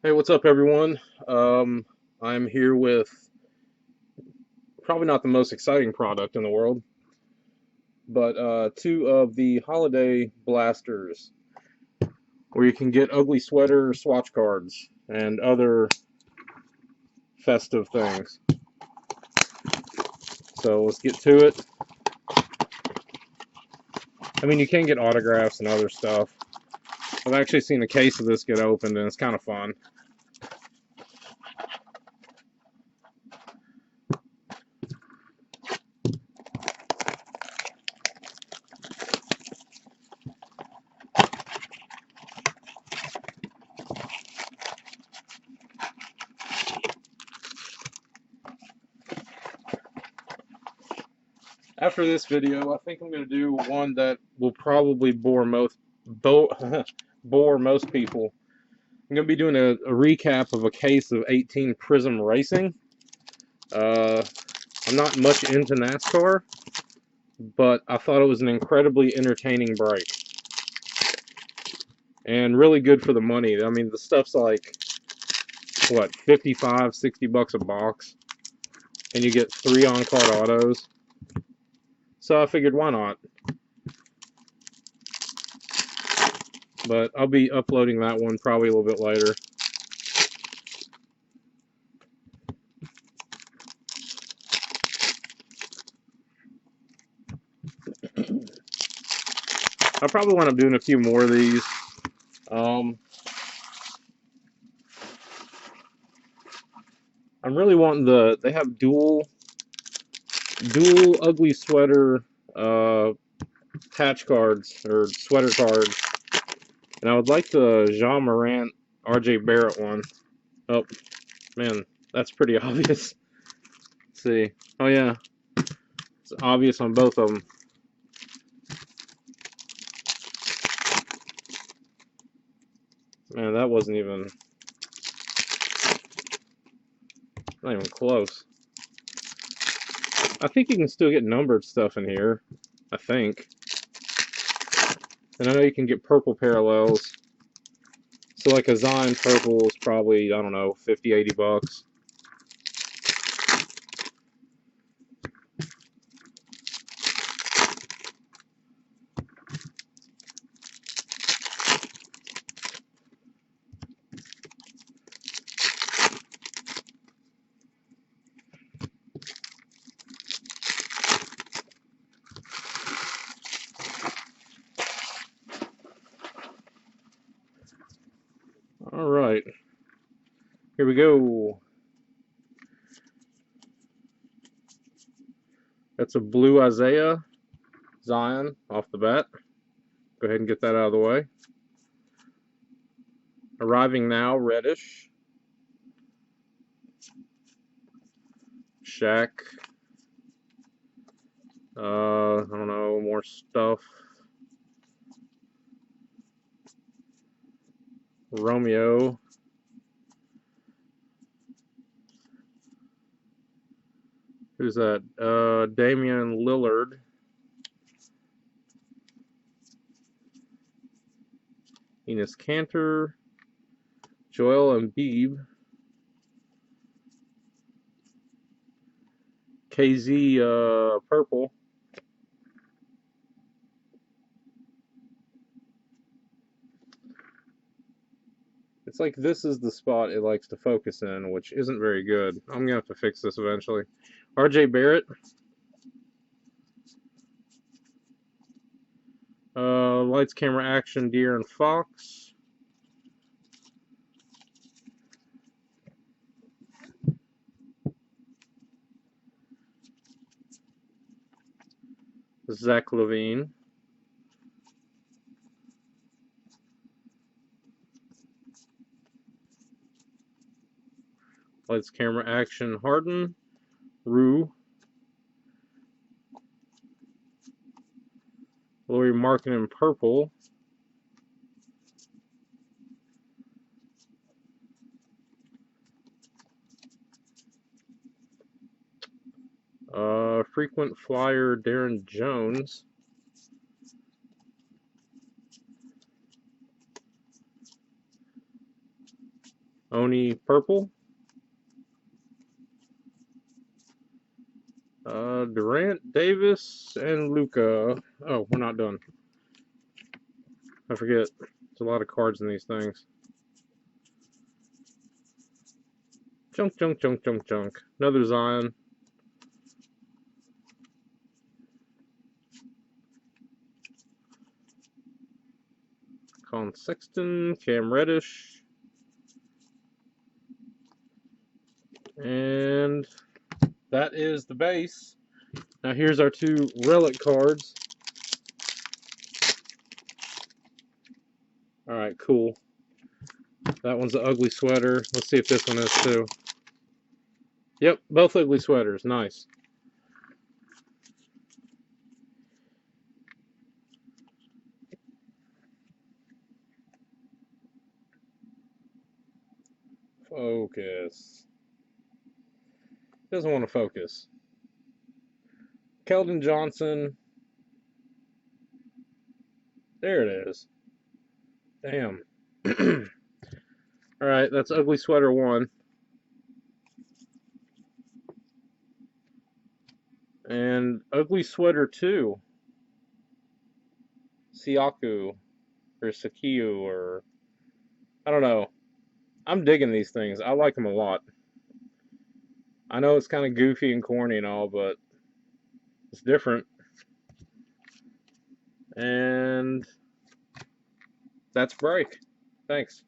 Hey, what's up, everyone? I'm here with probably not the most exciting product in the world, but two of the holiday blasters where you can get ugly sweater swatch cards and other festive things. So let's get to it. I mean, you can get autographs and other stuff. I've actually seen a case of this get opened, and it's kind of fun. After this video, I think I'm going to do one that will probably bore most people. I'm going to be doing a recap of a case of 18 Prism Racing. Uh, I'm not much into NASCAR, but I thought it was an incredibly entertaining break. And really good for the money. I mean, the stuff's like, what, 55, 60 bucks a box. And you get 3 on-card autos. So I figured, why not? But I'll be uploading that one probably a little bit later. I probably wind up doing a few more of these. Um, I'm really wanting they have dual ugly sweater patch cards or sweater cards, and I would like the Jean Morant RJ Barrett one. Oh man, that's pretty obvious. Let's see. Oh yeah, it's obvious on both of them. Man, that wasn't even not even close. I think you can still get numbered stuff in here. I think. And I know you can get purple parallels. So like a Zion purple is probably, I don't know, 50, 80 bucks. All right, here we go. That's a blue Isaiah Zion off the bat. Go ahead and get that out of the way. Arriving now, reddish. Shaq. I don't know, more stuff. Romeo. Who's that? Damian Lillard. Enes Kanter. Joel Embiid. KZ purple. It's like this is the spot it likes to focus in, which isn't very good. I'm gonna have to fix this eventually. RJ Barrett. Lights, camera, action, De'Aaron Fox. Zach LaVine. Lights, camera, action, Harden. Rue. Lauri Markkanen purple. Frequent flyer, Darren Jones. Oni purple. Durant, Davis, and Luca. Oh, we're not done. I forget. There's a lot of cards in these things. Junk, junk, junk, junk, junk. Another Zion. Colin Sexton, Cam Reddish. And that is the base. Now here's our two relic cards. Alright, cool. That one's an ugly sweater. Let's see if this one is too. Yep, both ugly sweaters. Nice. Focus. Doesn't want to focus. Keldon Johnson. There it is. Damn. Alright, that's ugly sweater 1. And ugly sweater 2. Siaku. Or Sakiu, or I don't know. I'm digging these things. I like them a lot. I know it's kind of goofy and corny and all, but it's different. And that's break. Thanks.